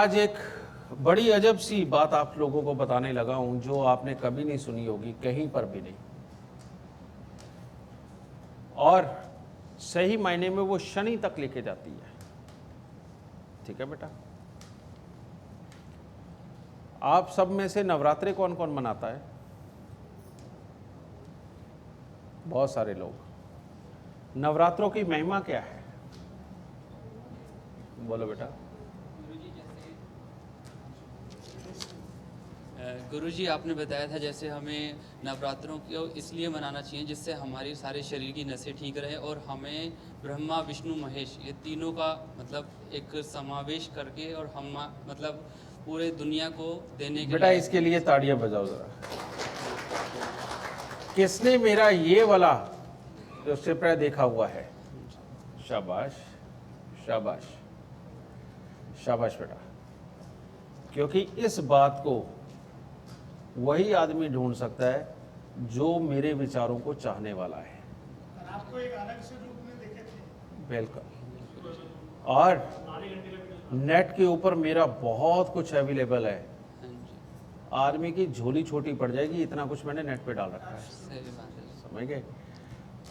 आज एक बड़ी अजब सी बात आप लोगों को बताने लगा हूं जो आपने कभी नहीं सुनी होगी, कहीं पर भी नहीं। और सही मायने में वो शनि तक लेके जाती है। ठीक है बेटा, आप सब में से नवरात्रि कौन कौन मनाता है? बहुत सारे लोग। नवरात्रों की महिमा क्या है? बोलो बेटा। गुरुजी, आपने बताया था जैसे हमें नवरात्रों को इसलिए मनाना चाहिए जिससे हमारी सारे शरीर की नसें ठीक रहे और हमें ब्रह्मा विष्णु महेश ये तीनों का मतलब एक समावेश करके और हम मतलब पूरे दुनिया को देने के बेटा लिए। इसके लिए ताड़ियां बजाओ जरा। किसने मेरा ये वाला जो सिपरा देखा हुआ है? शाबाश शाबाश शाबाश बेटा। क्योंकि इस बात को वही आदमी ढूंढ सकता है जो मेरे विचारों को चाहने वाला है। आपको एक अलग से रूप में देखे थे। बिल्कुल। और नेट के ऊपर मेरा बहुत कुछ अवेलेबल है। हाँ जी, आदमी की झोली छोटी पड़ जाएगी, इतना कुछ मैंने नेट पे डाल रखा है। सही बात है। समझ गए?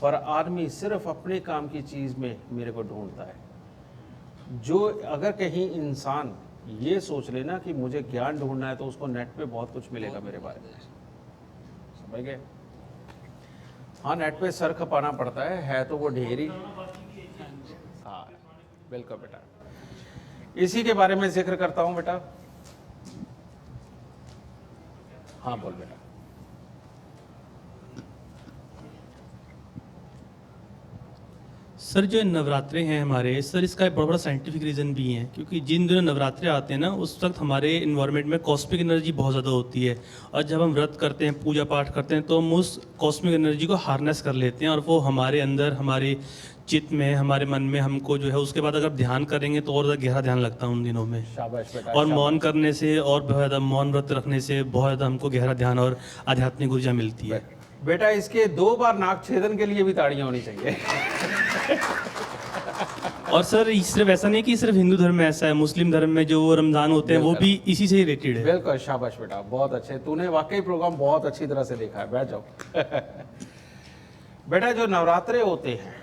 पर आदमी सिर्फ अपने काम की चीज में मेरे को ढूंढता है। जो अगर कहीं इंसान ये सोच लेना कि मुझे ज्ञान ढूंढना है तो उसको नेट पे बहुत कुछ मिलेगा मेरे बारे में। समझ गए? हाँ, नेट पे सर खपाना पड़ता है तो वो ढेरी। हाँ बिल्कुल बेटा, इसी के बारे में जिक्र करता हूं बेटा। हाँ बोल बेटा। सर जो नवरात्रे हैं हमारे, सर इसका एक बड़ा बड़ा साइंटिफिक रीज़न भी है, क्योंकि जिन दिनों नवरात्रे आते हैं ना उस वक्त हमारे इन्वायरमेंट में कॉस्मिक एनर्जी बहुत ज़्यादा होती है। और जब हम व्रत करते हैं, पूजा पाठ करते हैं, तो हम उस कॉस्मिक एनर्जी को हार्नेस कर लेते हैं और वो हमारे अंदर, हमारे चित्त में, हमारे मन में हमको जो है उसके बाद अगर ध्यान करेंगे तो और ज़्यादा गहरा ध्यान लगता है उन दिनों में। शाबाश बेटा। और मौन करने से और बहुत ज़्यादा, मौन व्रत रखने से बहुत ज़्यादा हमको गहरा ध्यान और आध्यात्मिक ऊर्जा मिलती है। बेटा इसके 2 बार नाक छेदन के लिए भी ताड़ियां होनी चाहिए। और सर सिर्फ ऐसा नहीं कि सिर्फ हिंदू धर्म में ऐसा है, मुस्लिम धर्म में जो रमजान होते हैं वो भी इसी से रिलेटेड है। बिल्कुल शाबाश बेटा, बहुत अच्छे। तूने वाकई प्रोग्राम बहुत अच्छी तरह से देखा है। बैठ जाओ। बेटा जो नवरात्रे होते हैं,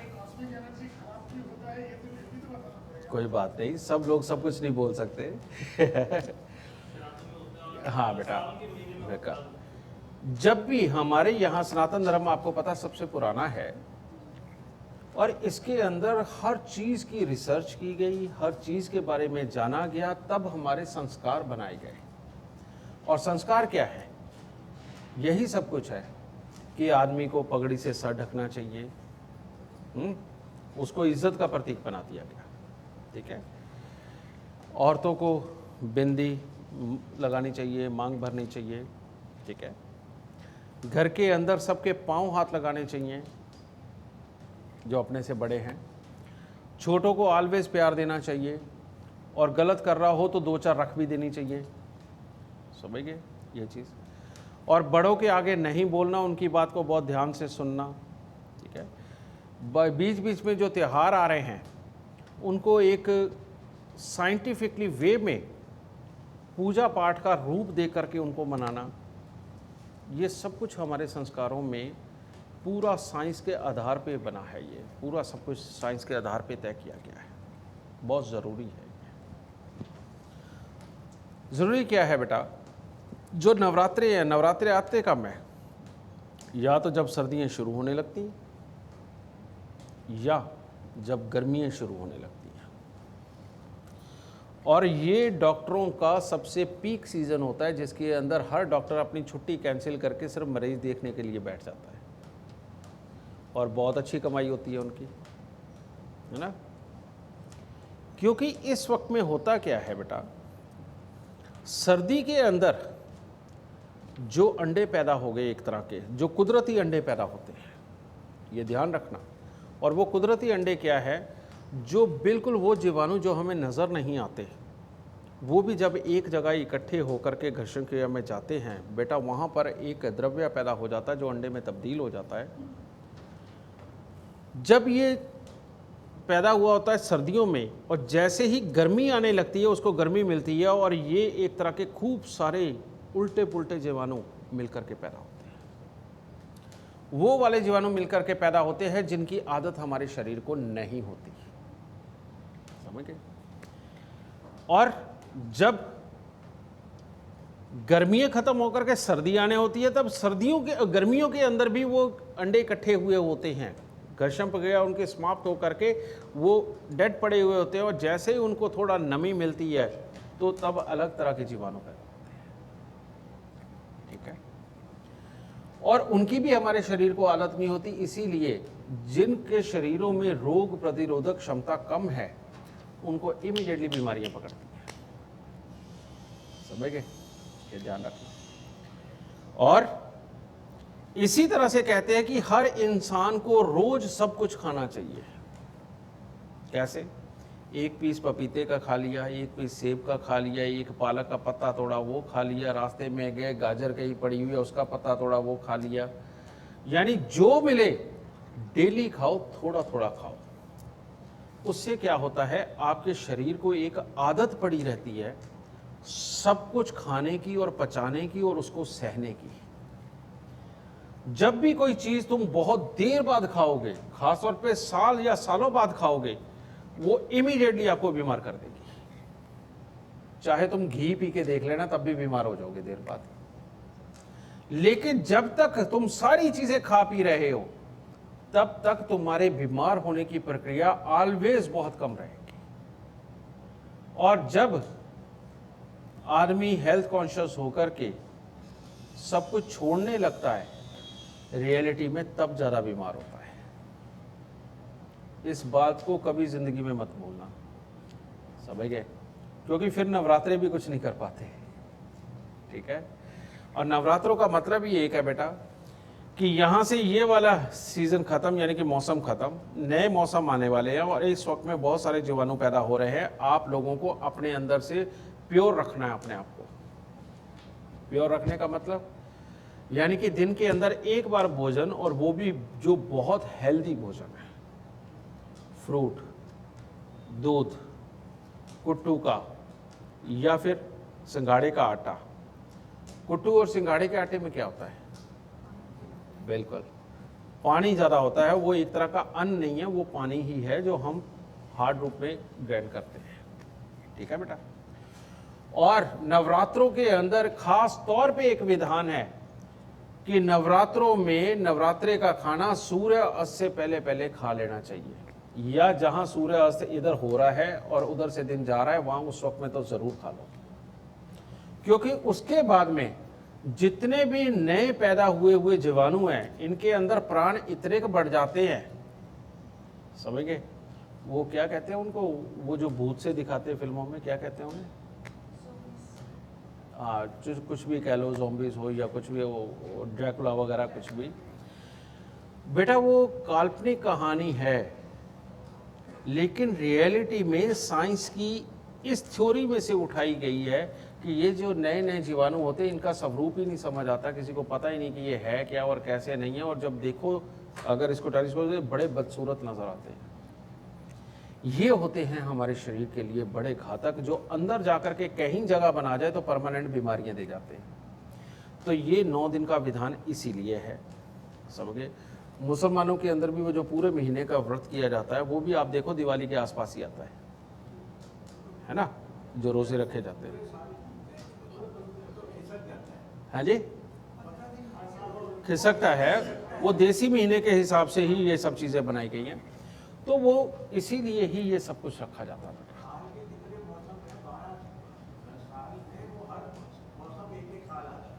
कोई बात नहीं, सब लोग सब कुछ नहीं बोल सकते। हाँ बेटा, बेटा जब भी हमारे यहाँ सनातन धर्म आपको पता सबसे पुराना है और इसके अंदर हर चीज की रिसर्च की गई, हर चीज के बारे में जाना गया, तब हमारे संस्कार बनाए गए। और संस्कार क्या है? यही सब कुछ है कि आदमी को पगड़ी से सर ढकना चाहिए, उसको इज्जत का प्रतीक बना दिया गया। ठीक है? औरतों को बिंदी लगानी चाहिए, मांग भरनी चाहिए। ठीक है? घर के अंदर सबके पांव हाथ लगाने चाहिए जो अपने से बड़े हैं। छोटों को ऑलवेज प्यार देना चाहिए और गलत कर रहा हो तो 2-4 रख भी देनी चाहिए। समझ गए ये चीज़? और बड़ों के आगे नहीं बोलना, उनकी बात को बहुत ध्यान से सुनना। ठीक है? बीच बीच में जो त्यौहार आ रहे हैं उनको एक साइंटिफिकली वे में पूजा पाठ का रूप दे करके उनको मनाना, ये सब कुछ हमारे संस्कारों में पूरा साइंस के आधार पे बना है। ये पूरा सब कुछ साइंस के आधार पे तय किया गया है। बहुत ज़रूरी है। ज़रूरी क्या है बेटा? जो नवरात्रे हैं, नवरात्रे आते कब है? या तो जब सर्दियाँ शुरू होने लगती हैं या जब गर्मियाँ शुरू होने लगती हैं। और ये डॉक्टरों का सबसे पीक सीज़न होता है जिसके अंदर हर डॉक्टर अपनी छुट्टी कैंसिल करके सिर्फ मरीज देखने के लिए बैठ जाता है और बहुत अच्छी कमाई होती है उनकी, है ना? क्योंकि इस वक्त में होता क्या है बेटा, सर्दी के अंदर जो अंडे पैदा हो गए, एक तरह के जो कुदरती अंडे पैदा होते हैं, ये ध्यान रखना। और वो कुदरती अंडे क्या है? जो बिल्कुल वो जीवाणु जो हमें नज़र नहीं आते, वो भी जब एक जगह इकट्ठे होकर के घर्षण क्रिया में जाते हैं बेटा, वहाँ पर एक द्रव्य पैदा हो जाता है जो अंडे में तब्दील हो जाता है। जब ये पैदा हुआ होता है सर्दियों में, और जैसे ही गर्मी आने लगती है उसको गर्मी मिलती है, और ये एक तरह के खूब सारे उल्टे पुल्टे जीवाणु मिलकर के पैदा होते हैं। वो वाले जीवाणु मिलकर के पैदा होते हैं जिनकी आदत हमारे शरीर को नहीं होती, समझ गए। और जब गर्मियां खत्म होकर के सर्दी आने होती है, तब गर्मियों के अंदर भी वो अंडे इकट्ठे हुए होते हैं, घर्षण प्रक्रिया उनके समाप्त होकर के वो डेड पड़े हुए होते हैं, और जैसे ही उनको थोड़ा नमी मिलती है तो तब अलग तरह के जीवाणु पैदा होते हैं, ठीक है। और उनकी भी हमारे शरीर को आदत नहीं होती, इसीलिए जिनके शरीरों में रोग प्रतिरोधक क्षमता कम है उनको इमीडिएटली बीमारियां पकड़ती हैं, समझ गए, ये ध्यान रखना। और इसी तरह से कहते हैं कि हर इंसान को रोज सब कुछ खाना चाहिए। कैसे? एक पीस पपीते का खा लिया, एक पीस सेब का खा लिया, एक पालक का पत्ता तोड़ा वो खा लिया, रास्ते में गए गाजर कहीं पड़ी हुई है उसका पत्ता तोड़ा वो खा लिया, यानी जो मिले डेली खाओ, थोड़ा थोड़ा खाओ। उससे क्या होता है, आपके शरीर को एक आदत पड़ी रहती है सब कुछ खाने की और पचाने की और उसको सहने की। जब भी कोई चीज तुम बहुत देर बाद खाओगे, खासतौर पे साल या सालों बाद खाओगे, वो इमीडिएटली आपको बीमार कर देगी। चाहे तुम घी पी के देख लेना, तब भी बीमार हो जाओगे देर बाद। लेकिन जब तक तुम सारी चीजें खा पी रहे हो, तब तक तुम्हारे बीमार होने की प्रक्रिया ऑलवेज बहुत कम रहेगी। और जब आदमी हेल्थ कॉन्शियस होकर के सब कुछ छोड़ने लगता है रियलिटी में, तब ज्यादा बीमार होता है। इस बात को कभी जिंदगी में मत भूलना, समझ गए, क्योंकि फिर नवरात्रे भी कुछ नहीं कर पाते, ठीक है। और नवरात्रों का मतलब ही एक है बेटा कि यहाँ से ये वाला सीजन खत्म, यानी कि मौसम खत्म, नए मौसम आने वाले हैं, और इस वक्त में बहुत सारे जीवाणु पैदा हो रहे हैं। आप लोगों को अपने अंदर से प्योर रखना है, अपने आप को प्योर रखने का मतलब यानी कि दिन के अंदर एक बार भोजन, और वो भी जो बहुत हेल्दी भोजन है, फ्रूट, दूध, कुट्टू का या फिर सिंघाड़े का आटा। कुट्टू और सिंघाड़े के आटे में क्या होता है? बिल्कुल पानी ज़्यादा होता है। वो एक तरह का अन्न नहीं है, वो पानी ही है जो हम हार्ड रूप में ग्रहण करते हैं, ठीक है बेटा। और नवरात्रों के अंदर खास तौर पे एक विधान है कि नवरात्रों में नवरात्रे का खाना सूर्य अस्त से पहले पहले खा लेना चाहिए, या जहां सूर्य अस्त इधर हो रहा है और उधर से दिन जा रहा है वहां उस वक्त में तो जरूर खा लो, क्योंकि उसके बाद में जितने भी नए पैदा हुए जीवाणु हैं, इनके अंदर प्राण इतने बढ़ जाते हैं, समझ गए। वो क्या कहते हैं उनको, वो जो भूत से दिखाते हैं फिल्मों में, क्या कहते हैं उन्हें? कुछ भी कह लो, ज़ॉम्बीज हो या कुछ भी, वो ड्रैकुला वगैरह कुछ भी। बेटा वो काल्पनिक कहानी है, लेकिन रियलिटी में साइंस की इस थ्योरी में से उठाई गई है कि ये जो नए नए जीवाणु होते हैं, इनका स्वरूप ही नहीं समझ आता, किसी को पता ही नहीं कि ये है क्या और कैसे नहीं है। और जब देखो अगर इसको टेलीस्कोप से, बड़े बदसूरत नजर आते हैं। ये होते हैं हमारे शरीर के लिए बड़े घातक, जो अंदर जाकर के कहीं जगह बना जाए तो परमानेंट बीमारियां दे जाते हैं। तो ये 9 दिन का विधान इसीलिए है, समझे। मुसलमानों के अंदर भी वो जो पूरे महीने का व्रत किया जाता है, वो भी आप देखो दिवाली के आसपास ही आता है ना, जो रोजे रखे जाते हैं। हाँ जी, खिसकता है, वो देसी महीने के हिसाब से ही ये सब चीजें बनाई गई हैं, तो वो इसीलिए ही ये सब कुछ रखा जाता था।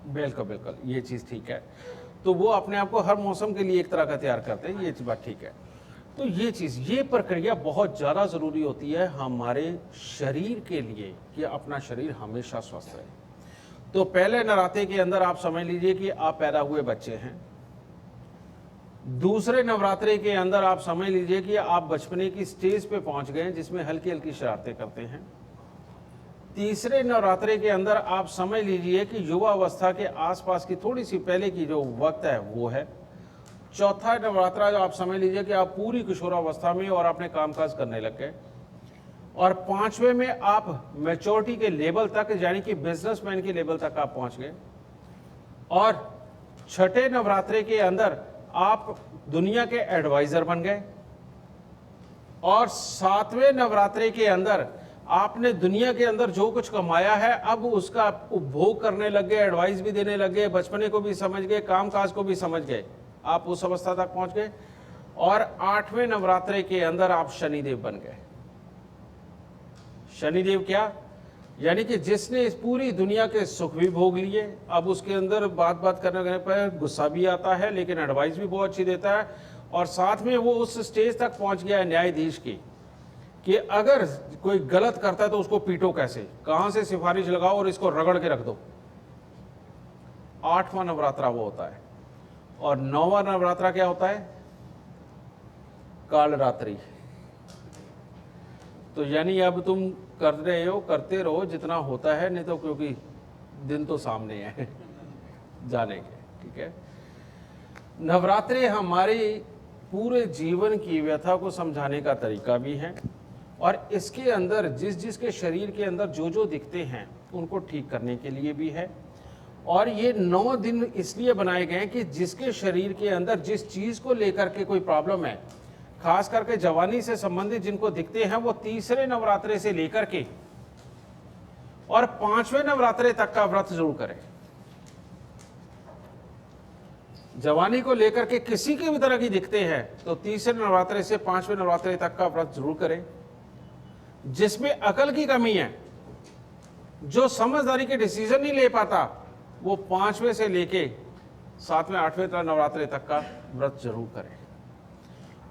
बिल्कुल बिल्कुल, ये चीज़ ठीक है। तो वो अपने आप को हर मौसम के लिए एक तरह का तैयार करते हैं, ये बात ठीक है। तो ये चीज़, ये प्रक्रिया बहुत ज़्यादा ज़रूरी होती है हमारे शरीर के लिए कि अपना शरीर हमेशा स्वस्थ रहे। तो पहले नवरात्रे के अंदर आप समझ लीजिए कि आप पैदा हुए बच्चे हैं। दूसरे नवरात्रे के अंदर आप समझ लीजिए कि आप बचपने की स्टेज पे पहुंच गए हैं जिसमें हल्की हल्की शरारतें करते हैं। तीसरे नवरात्रे के अंदर आप समझ लीजिए कि युवा अवस्था के आसपास की थोड़ी सी पहले की जो वक्त है वो है। चौथा नवरात्रा जो आप समझ लीजिए कि आप पूरी किशोरावस्था में और अपने कामकाज करने लग गए, और 5वें में आप मैच्योरिटी के लेवल तक यानी कि बिजनेसमैन के लेवल तक आप पहुंच गए, और छठे नवरात्रे के अंदर आप दुनिया के एडवाइजर बन गए, और 7वें नवरात्रे के अंदर आपने दुनिया के अंदर जो कुछ कमाया है अब उसका उपभोग करने लग गए, एडवाइस भी देने लग गए, बचपने को भी समझ गए, कामकाज को भी समझ गए, आप उस अवस्था तक पहुंच गए। और 8वें नवरात्रे के अंदर आप शनिदेव बन गए। शनिदेव क्या? यानी कि जिसने इस पूरी दुनिया के सुख भी भोग लिए, अब उसके अंदर बात करने पर गुस्सा भी आता है, लेकिन एडवाइस भी बहुत अच्छी देता है, और साथ में वो उस स्टेज तक पहुंच गया है न्यायाधीश की कि अगर कोई गलत करता है तो उसको पीटो कैसे, कहां से सिफारिश लगाओ और इसको रगड़ के रख दो। 8वां नवरात्रा वो होता है। और 9वां नवरात्रा क्या होता है? कालरात्रि। तो यानी अब तुम कर रहे हो, करते रहो जितना होता है, नहीं तो क्योंकि दिन तो सामने है जाने के। ठीक है, नवरात्रे हमारे पूरे जीवन की व्यथा को समझाने का तरीका भी है, और इसके अंदर जिसके शरीर के अंदर जो दिखते हैं उनको ठीक करने के लिए भी है। और ये 9 दिन इसलिए बनाए गए हैं कि जिसके शरीर के अंदर जिस चीज़ को लेकर के कोई प्रॉब्लम है, खास करके जवानी से संबंधित जिनको दिखते हैं, वो तीसरे नवरात्रे से लेकर के और 5वें नवरात्रे तक का व्रत जरूर करें। जवानी को लेकर के किसी की भी तरह की दिखते हैं तो तीसरे नवरात्रे से 5वें नवरात्रे तक का व्रत जरूर करें। जिसमें अकल की कमी है, जो समझदारी के डिसीजन नहीं ले पाता, वो 5वें से लेके 7वें 8वें नवरात्रे तक का व्रत जरूर करें।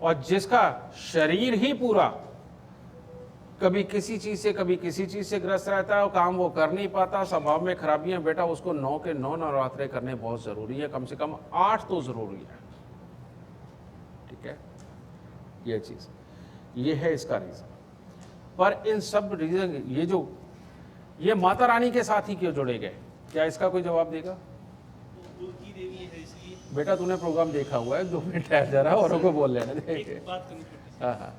और जिसका शरीर ही पूरा कभी किसी चीज से कभी किसी चीज से ग्रस्त रहता है और काम वो कर नहीं पाता, स्वभाव में खराबियां, बेटा उसको 9 के 9 नवरात्रे करने बहुत जरूरी है, कम से कम 8 तो जरूरी है। ठीक है, ये चीज ये है इसका रीजन। पर इन सब रीजन ये माता रानी के साथ ही क्यों जोड़े गए, क्या इसका कोई जवाब देगा? बेटा तूने प्रोग्राम देखा हुआ है, 2 मिनट ठहर जा रहा है, औरों को बोल लेना दे। हाँ,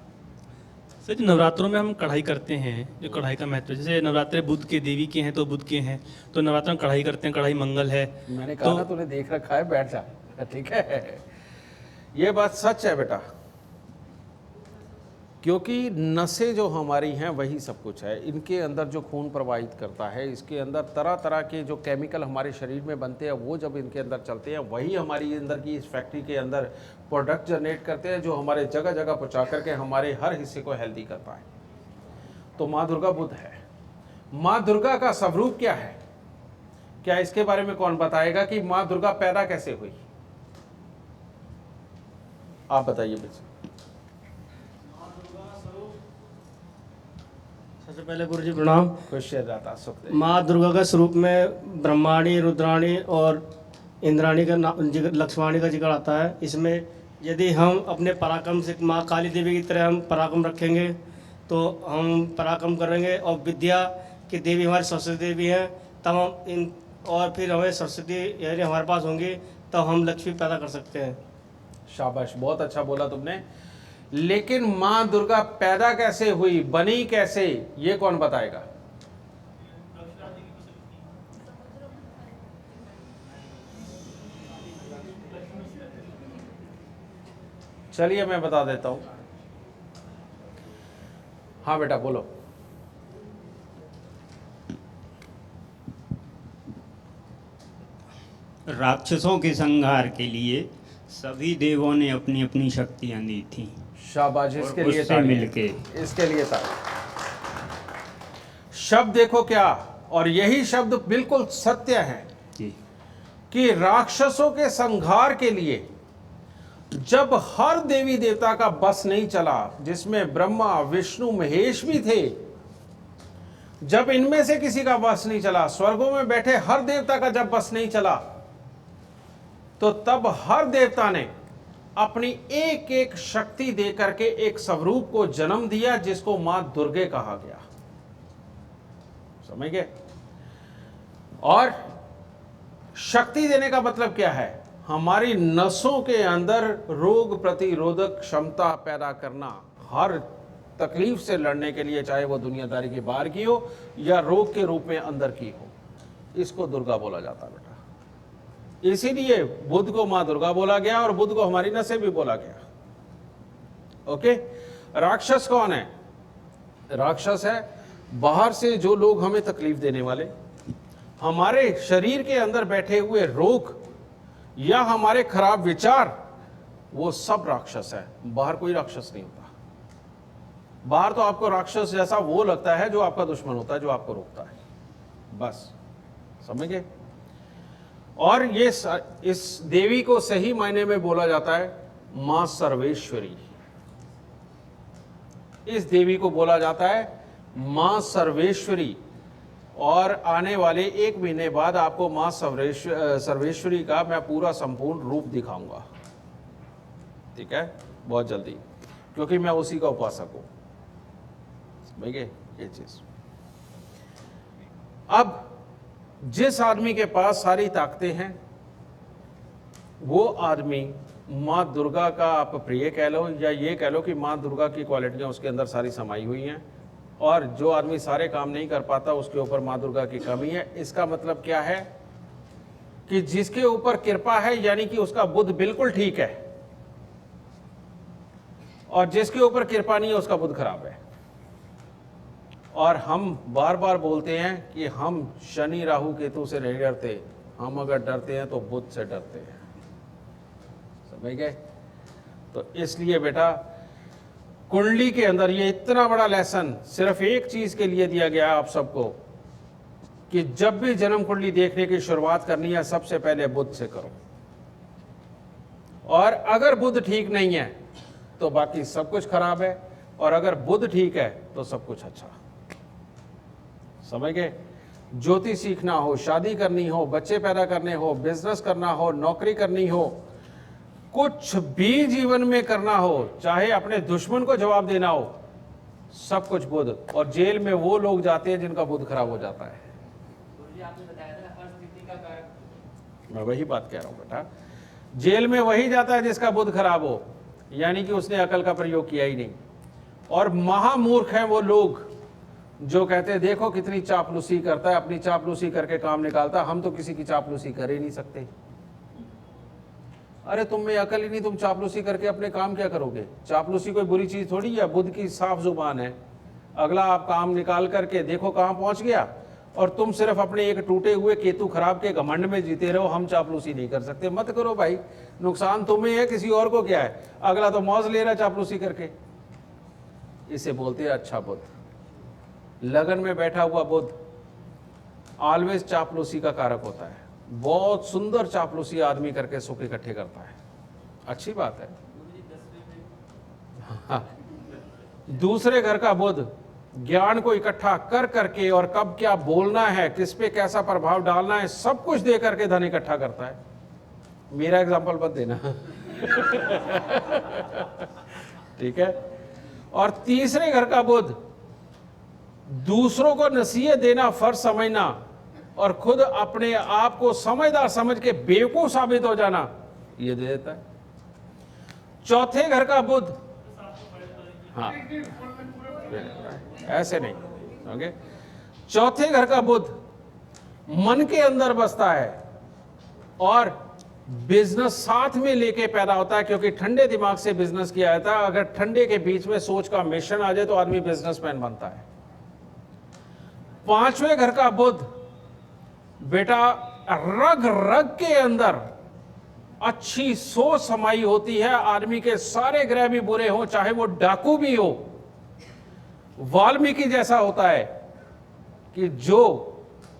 सर जो नवरात्रों में हम कढ़ाई करते हैं, जो कढ़ाई का महत्व, जैसे नवरात्रे बुध के देवी के हैं तो बुध के हैं, तो नवरात्र में कढ़ाई करते हैं, कढ़ाई मंगल है। मैंने कहा ना तूने देख रखा है, बैठ जा। ठीक है, ये बात सच है बेटा, क्योंकि नसें जो हमारी हैं वही सब कुछ है। इनके अंदर जो खून प्रवाहित करता है, इसके अंदर तरह तरह के जो केमिकल हमारे शरीर में बनते हैं, वो जब इनके अंदर चलते हैं, वही हमारी अंदर की इस फैक्ट्री के अंदर प्रोडक्ट जनरेट करते हैं, जो हमारे जगह जगह पहुँचा करके हमारे हर हिस्से को हेल्दी करता है। तो माँ दुर्गा बुद्ध है। माँ दुर्गा का स्वरूप क्या है, क्या इसके बारे में कौन बताएगा कि माँ दुर्गा पैदा कैसे हुई? आप बताइए बच्चे। सबसे पहले गुरुजी प्रणाम। खुश रहता, सुख दे। माँ दुर्गा का स्वरूप में ब्रह्माणी, रुद्राणी और इंद्राणी का लक्ष्माणी का जिक्र आता है। इसमें यदि हम अपने पराक्रम से माँ काली देवी की तरह हम पराक्रम रखेंगे तो हम पराक्रम करेंगे, और विद्या की देवी हमारी सरस्वती देवी हैं, तब हम इन और फिर हमें सरस्वती यानी हमारे पास होंगी तब हम लक्ष्मी पैदा कर सकते हैं। शाबाश, बहुत अच्छा बोला तुमने। लेकिन माँ दुर्गा पैदा कैसे हुई, बनी कैसे, ये कौन बताएगा? चलिए मैं बता देता हूं। हाँ बेटा बोलो। राक्षसों के संहार के लिए सभी देवों ने अपनी अपनी शक्तियां दी थी। शाबाश, इसके और लिए उससे ताली। मिलके इसके लिए ताली। शब्द देखो क्या, और यही शब्द बिल्कुल सत्य है जी। कि राक्षसों के संहार के लिए जब हर देवी देवता का बस नहीं चला, जिसमें ब्रह्मा विष्णु महेश भी थे, जब इनमें से किसी का बस नहीं चला, स्वर्गों में बैठे हर देवता का जब बस नहीं चला, तो तब हर देवता ने अपनी एक एक शक्ति दे करके एक स्वरूप को जन्म दिया, जिसको मां दुर्गे कहा गया। समझ गए? और शक्ति देने का मतलब क्या है? हमारी नसों के अंदर रोग प्रतिरोधक क्षमता पैदा करना, हर तकलीफ से लड़ने के लिए, चाहे वो दुनियादारी के बाहर की हो या रोग के रूप में अंदर की हो, इसको दुर्गा बोला जाता है बेटा। इसीलिए बुध को माँ दुर्गा बोला गया और बुध को हमारी नसें भी बोला गया। ओके, राक्षस कौन है? राक्षस है बाहर से जो लोग हमें तकलीफ देने वाले, हमारे शरीर के अंदर बैठे हुए रोग या हमारे खराब विचार, वो सब राक्षस है। बाहर कोई राक्षस नहीं होता। बाहर तो आपको राक्षस जैसा वो लगता है जो आपका दुश्मन होता है, जो आपको रोकता है, बस, समझ गए? और ये इस देवी को सही मायने में बोला जाता है मां सर्वेश्वरी। इस देवी को बोला जाता है मां सर्वेश्वरी। और आने वाले 1 महीने बाद आपको मां सर्वेश्वरी का मैं पूरा संपूर्ण रूप दिखाऊंगा, ठीक है, बहुत जल्दी, क्योंकि मैं उसी का उपासक हूं। समझ गए ये चीज? अब जिस आदमी के पास सारी ताकतें हैं, वो आदमी माँ दुर्गा का आप प्रिय कह लो या ये कह लो कि माँ दुर्गा की क्वालिटियाँ उसके अंदर सारी समाई हुई हैं। और जो आदमी सारे काम नहीं कर पाता, उसके ऊपर माँ दुर्गा की कमी है। इसका मतलब क्या है कि जिसके ऊपर कृपा है यानी कि उसका बुद्ध बिल्कुल ठीक है, और जिसके ऊपर कृपा नहीं है उसका बुद्ध खराब है। और हम बार बार बोलते हैं कि हम शनि राहु केतु से नहीं डरते, हम अगर डरते हैं तो बुद्ध से डरते हैं। समझ गए? तो इसलिए बेटा कुंडली के अंदर ये इतना बड़ा लेसन सिर्फ एक चीज के लिए दिया गया आप सबको कि जब भी जन्म कुंडली देखने की शुरुआत करनी है, सबसे पहले बुध से करो। और अगर बुध ठीक नहीं है तो बाकी सब कुछ खराब है, और अगर बुध ठीक है तो सब कुछ अच्छा। समझ गए? ज्योति सीखना हो, शादी करनी हो, बच्चे पैदा करने हो, बिजनेस करना हो, नौकरी करनी हो, कुछ भी जीवन में करना हो, चाहे अपने दुश्मन को जवाब देना हो, सब कुछ बुध। और जेल में वो लोग जाते हैं जिनका बुध खराब हो जाता है। आपने बताया था हर स्थिति का कारक। मैं वही बात कह रहा हूं बेटा, जेल में वही जाता है जिसका बुध खराब हो, यानी कि उसने अकल का प्रयोग किया ही नहीं। और महामूर्ख हैं वो लोग जो कहते हैं देखो कितनी चापलूसी करता है, अपनी चापलूसी करके काम निकालता, हम तो किसी की चापलूसी कर ही नहीं सकते। अरे तुम में अकल ही नहीं, तुम चापलूसी करके अपने काम क्या करोगे? चापलूसी कोई बुरी चीज थोड़ी है, बुद्ध की साफ जुबान है। अगला आप काम निकाल करके देखो कहां पहुंच गया, और तुम सिर्फ अपने एक टूटे हुए केतु खराब के घमंड में जीते रहो, हम चापलूसी नहीं कर सकते। मत करो भाई, नुकसान तुम्हें है, किसी और को क्या है? अगला तो मौज ले रहा है चापलूसी करके। इसे बोलते हैं अच्छा बुद्ध। लगन में बैठा हुआ बुद्ध ऑलवेज चापलूसी का कारक होता है। बहुत सुंदर चापलूसी आदमी करके सुख इकट्ठे करता है, अच्छी बात है। हाँ। दूसरे घर का बुद्ध ज्ञान को इकट्ठा कर करके और कब क्या बोलना है, किस पे कैसा प्रभाव डालना है, सब कुछ दे करके धन इकट्ठा करता है। मेरा एग्जांपल मत देना ठीक है। और तीसरे घर का बुद्ध दूसरों को नसीहत देना फर्ज समझना और खुद अपने आप को समझदार समझ के बेवकूफ साबित हो जाना, ये दे देता है। चौथे घर का बुद्ध, हाँ ऐसे नहीं, ओके। चौथे घर का बुद्ध मन के अंदर बसता है और बिजनेस साथ में लेके पैदा होता है, क्योंकि ठंडे दिमाग से बिजनेस किया जाता है। अगर ठंडे के बीच में सोच का मिश्रण आ जाए तो आदमी बिजनेसमैन बनता है। पांचवें घर का बुद्ध बेटा रग रग के अंदर अच्छी सोच समाई होती है। आदमी के सारे ग्रह भी बुरे हो, चाहे वो डाकू भी हो, वाल्मीकि जैसा होता है कि जो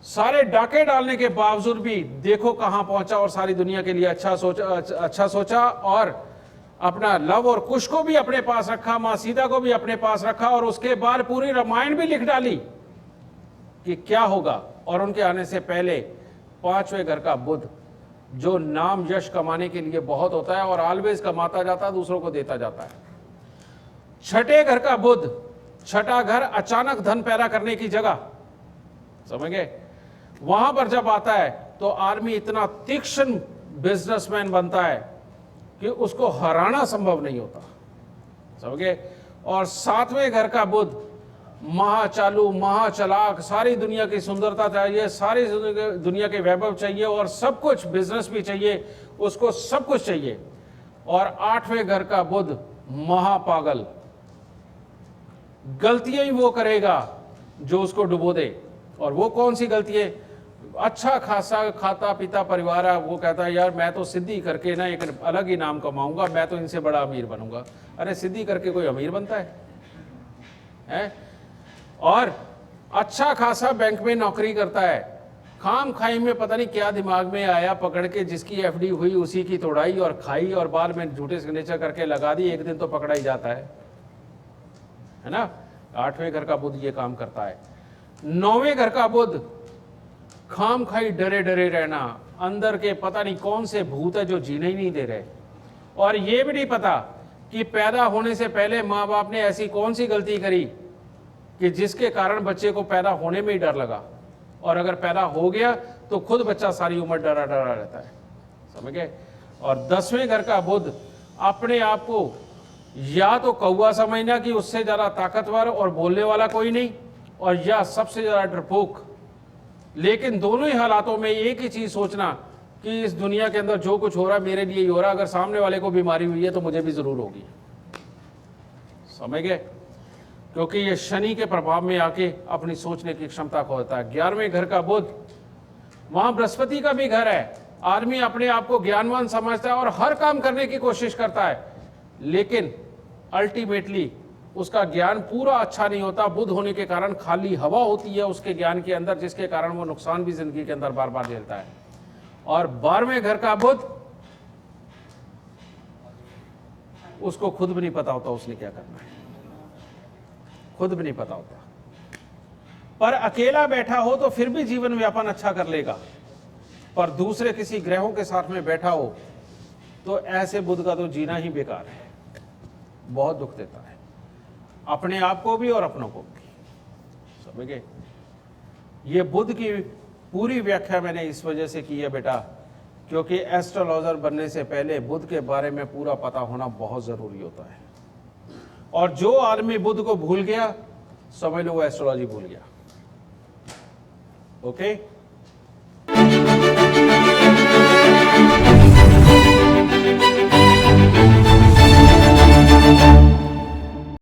सारे डाके डालने के बावजूद भी देखो कहां पहुंचा और सारी दुनिया के लिए अच्छा सोचा और अपना लव और कुश को भी अपने पास रखा, मां सीता को भी अपने पास रखा, और उसके बाद पूरी रामायण भी लिख डाली कि क्या होगा। और उनके आने से पहले पांचवें घर का बुद्ध जो नाम यश कमाने के लिए बहुत होता है और ऑलवेज कमाता जाता है, दूसरों को देता जाता है। छठे घर का बुद्ध, छठा घर अचानक धन पैदा करने की जगह, समझ गए? वहां पर जब आता है तो आदमी इतना तीक्ष्ण बिजनेसमैन बनता है कि उसको हराना संभव नहीं होता, समझ गए। और 7वें घर का बुध महाचालू, महाचलाक, सारी दुनिया की सुंदरता चाहिए, सारी दुनिया के वैभव चाहिए और सब कुछ, बिजनेस भी चाहिए उसको, सब कुछ चाहिए। और 8वें घर का बुध महापागल, गलतियां ही वो करेगा जो उसको डुबो दे। और वो कौन सी गलती है? अच्छा खासा खाता पीता परिवार है, वो कहता है यार मैं तो सिद्धि करके ना एक अलग ही नाम कमाऊंगा, मैं तो इनसे बड़ा अमीर बनूंगा। अरे सिद्धि करके कोई अमीर बनता है? और अच्छा खासा बैंक में नौकरी करता है, खाम खाई में पता नहीं क्या दिमाग में आया, पकड़ के जिसकी एफडी हुई उसी की तोड़ाई और खाई और बाद में झूठे सिग्नेचर करके लगा दी, एक दिन तो पकड़ा ही जाता है ना। 8वें घर का बुध ये काम करता है। 9वें घर का बुध खाम खाई डरे डरे रहना, अंदर के पता नहीं कौन से भूत है जो जीने ही नहीं दे रहे, और ये भी नहीं पता कि पैदा होने से पहले माँ बाप ने ऐसी कौन सी गलती करी कि जिसके कारण बच्चे को पैदा होने में ही डर लगा, और अगर पैदा हो गया तो खुद बच्चा सारी उम्र डरा डरा रहता है, समझ गए। और 10वें घर का बुध अपने आप को या तो कौवा समझना कि उससे ज्यादा ताकतवर और बोलने वाला कोई नहीं, और या सबसे ज्यादा डरपोक। लेकिन दोनों ही हालातों में एक ही चीज सोचना कि इस दुनिया के अंदर जो कुछ हो रहा है मेरे लिए ही हो रहा है, अगर सामने वाले को बीमारी हुई है तो मुझे भी जरूर होगी, समझ गए। क्योंकि ये शनि के प्रभाव में आके अपनी सोचने की क्षमता खोता है। 11वें घर का बुध वहां बृहस्पति का भी घर है। आदमी अपने आप को ज्ञानवान समझता है और हर काम करने की कोशिश करता है, लेकिन अल्टीमेटली उसका ज्ञान पूरा अच्छा नहीं होता। बुध होने के कारण खाली हवा होती है उसके ज्ञान के अंदर, जिसके कारण वो नुकसान भी जिंदगी के अंदर बार बार झेलता है। और 12वें घर का बुध, उसको खुद भी नहीं पता होता उसने क्या करना है, खुद भी नहीं पता होता। पर अकेला बैठा हो तो फिर भी जीवन व्यापन अच्छा कर लेगा, पर दूसरे किसी ग्रहों के साथ में बैठा हो तो ऐसे बुध का तो जीना ही बेकार है, बहुत दुख देता है अपने आप को भी और अपनों को भी, समझ गए। ये बुध की पूरी व्याख्या मैंने इस वजह से की है बेटा, क्योंकि एस्ट्रोलॉजर बनने से पहले बुध के बारे में पूरा पता होना बहुत जरूरी होता है। और जो आदमी बुध को भूल गया, समझ लो वो एस्ट्रोलॉजी भूल गया। ओके।